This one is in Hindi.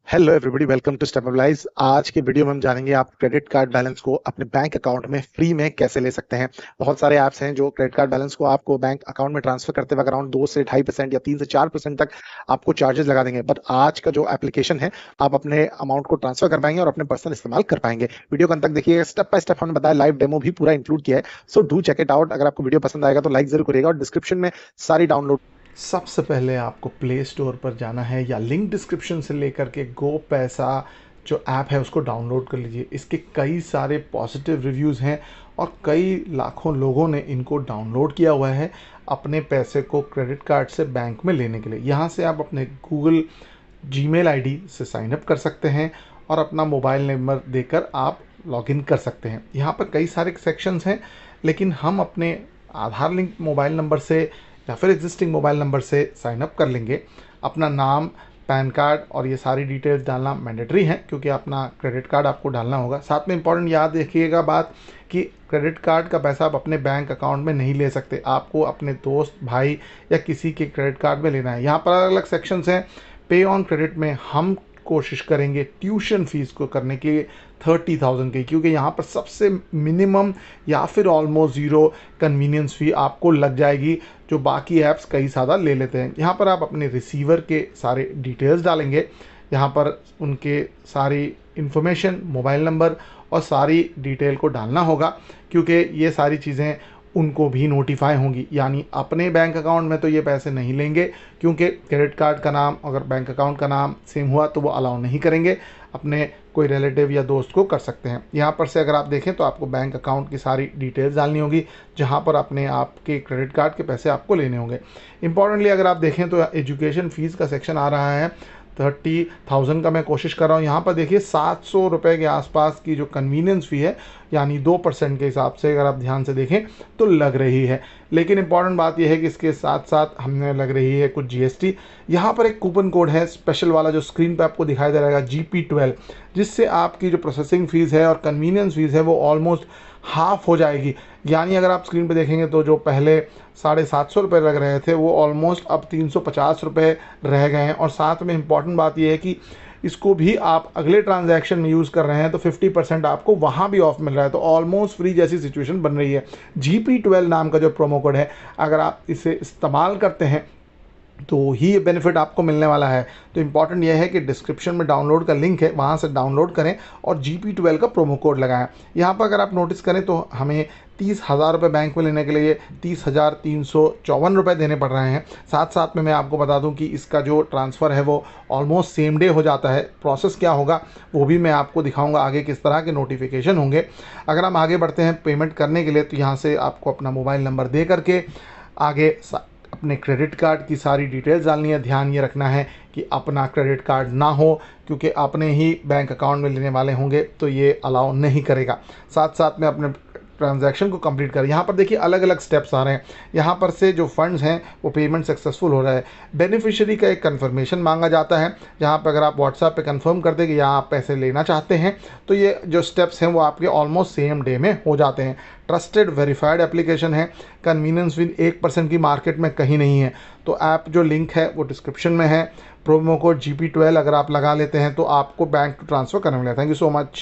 Hello everybody, welcome to Steplize. आज के वीडियो में हम जानेंगे आप क्रेडिट कार्ड बैलेंस को अपने बैंक अकाउंट में फ्री में कैसे ले सकते हैं। बहुत सारे ऐप्स हैं जो क्रेडिट कार्ड बैलेंस को आपको बैंक अकाउंट में ट्रांसफर करते वक्त अराउंड 2 से 2.5% या 3 से 4% तक आपको चार्जेस लगा देंगे। बट आज का जो एप्लीकेशन है, आप अपने अमाउंट को ट्रांसफर कर पाएंगे और अपने पर्सनल इस्तेमाल कर पाएंगे। वीडियो को अंत तक देखिए, स्टेप बाय स्टेप हमने बताया, लाइव डेमो भी पूरा इंक्लूड किया है। So do check it out. अगर आपको वीडियो पसंद आएगा तो लाइक जरूर करिएगा और डिस्क्रिप्शन में सारी डाउनलोड। सबसे पहले आपको प्ले स्टोर पर जाना है या लिंक डिस्क्रिप्शन से लेकर के गो पैसा जो ऐप है उसको डाउनलोड कर लीजिए। इसके कई सारे पॉजिटिव रिव्यूज़ हैं और कई लाखों लोगों ने इनको डाउनलोड किया हुआ है अपने पैसे को क्रेडिट कार्ड से बैंक में लेने के लिए। यहाँ से आप अपने गूगल जीमेल आईडी से साइन अप कर सकते हैं और अपना मोबाइल नंबर देकर आप लॉगिन कर सकते हैं। यहाँ पर कई सारे सेक्शंस हैं, लेकिन हम अपने आधार लिंक मोबाइल नंबर से या फिर एग्जिस्टिंग मोबाइल नंबर से साइन अप कर लेंगे। अपना नाम, पैन कार्ड और ये सारी डिटेल्स डालना मैंडेटरी है, क्योंकि अपना क्रेडिट कार्ड आपको डालना होगा। साथ में इंपॉर्टेंट याद रखिएगा बात कि क्रेडिट कार्ड का पैसा आप अपने बैंक अकाउंट में नहीं ले सकते, आपको अपने दोस्त, भाई या किसी के क्रेडिट कार्ड में लेना है। यहाँ पर अलग अलग सेक्शंस हैं। पे ऑन क्रेडिट में हम कोशिश करेंगे ट्यूशन फीस को करने की 30,000 की, क्योंकि यहाँ पर सबसे मिनिमम या फिर ऑलमोस्ट ज़ीरो कन्वीनियंस फ़ी आपको लग जाएगी, जो बाकी ऐप्स कई ज़्यादा ले लेते हैं। यहाँ पर आप अपने रिसीवर के सारे डिटेल्स डालेंगे। यहाँ पर उनके सारी इन्फॉर्मेशन, मोबाइल नंबर और सारी डिटेल को डालना होगा, क्योंकि ये सारी चीज़ें उनको भी नोटिफाई होंगी। यानी अपने बैंक अकाउंट में तो ये पैसे नहीं लेंगे, क्योंकि क्रेडिट कार्ड का नाम अगर बैंक अकाउंट का नाम सेम हुआ तो वो अलाउ नहीं करेंगे। अपने कोई रिलेटिव या दोस्त को कर सकते हैं। यहाँ पर से अगर आप देखें तो आपको बैंक अकाउंट की सारी डिटेल्स डालनी होगी, जहाँ पर अपने आपके क्रेडिट कार्ड के पैसे आपको लेने होंगे। इंपॉर्टेंटली अगर आप देखें तो एजुकेशन फ़ीस का सेक्शन आ रहा है 30,000 का। मैं कोशिश कर रहा हूँ। यहाँ पर देखिए 700 रुपये के आसपास की जो कन्वीनियंस फ़ी है, यानी 2% के हिसाब से अगर आप ध्यान से देखें तो लग रही है। लेकिन इंपॉर्टेंट बात यह है कि इसके साथ साथ हमें लग रही है कुछ जीएसटी। यहाँ पर एक कूपन कोड है स्पेशल वाला, जो स्क्रीन पे आपको दिखाई दे रहेगा, GP12, जिससे आपकी जो प्रोसेसिंग फ़ीस है और कन्वीनियंस फ़ीस है वो ऑलमोस्ट हाफ हो जाएगी। यानी अगर आप स्क्रीन पे देखेंगे तो जो पहले 750 रुपये लग रहे थे वो ऑलमोस्ट अब 350 रुपये रह गए हैं। और साथ में इम्पॉर्टेंट बात यह है कि इसको भी आप अगले ट्रांजैक्शन में यूज़ कर रहे हैं तो 50% आपको वहाँ भी ऑफ मिल रहा है, तो ऑलमोस्ट फ्री जैसी सिचुएशन बन रही है। GP12 नाम का जो प्रोमो कोड है, अगर आप इसे इस्तेमाल करते हैं तो ही ये बेनिफिट आपको मिलने वाला है। तो इम्पॉर्टेंट यह है कि डिस्क्रिप्शन में डाउनलोड का लिंक है, वहाँ से डाउनलोड करें और GP12 का प्रोमो कोड लगाएं। यहाँ पर अगर आप नोटिस करें तो हमें 30,000 रुपये बैंक में लेने के लिए 30,354 रुपये देने पड़ रहे हैं। साथ साथ में मैं आपको बता दूं कि इसका जो ट्रांसफ़र है वो ऑलमोस्ट सेम डे हो जाता है। प्रोसेस क्या होगा वो भी मैं आपको दिखाऊंगा आगे, किस तरह के नोटिफिकेशन होंगे। अगर हम आगे बढ़ते हैं पेमेंट करने के लिए, तो यहाँ से आपको अपना मोबाइल नंबर दे करके आगे अपने क्रेडिट कार्ड की सारी डिटेल्स डालनी है। ध्यान ये रखना है कि अपना क्रेडिट कार्ड ना हो, क्योंकि अपने ही बैंक अकाउंट में लेने वाले होंगे तो ये अलाउ नहीं करेगा। साथ साथ में अपने ट्रांजैक्शन को कंप्लीट करें। यहाँ पर देखिए अलग अलग स्टेप्स आ रहे हैं। यहाँ पर से जो फंड्स हैं वो पेमेंट सक्सेसफुल हो रहा है। बेनिफिशियरी का एक कन्फर्मेशन मांगा जाता है, जहाँ पर अगर आप व्हाट्सएप पे कंफर्म कर दें कि यहाँ आप पैसे लेना चाहते हैं, तो ये जो स्टेप्स हैं वो आपके ऑलमोस्ट सेम डे में हो जाते हैं। ट्रस्टेड वेरीफाइड एप्लीकेशन है। कन्वीनियंस विद 1% की मार्केट में कहीं नहीं है। तो ऐप जो लिंक है वो डिस्क्रिप्शन में है। प्रोमो कोड GP12 अगर आप लगा लेते हैं तो आपको बैंक ट्रांसफ़र करने मिलेगा। Thank you so much.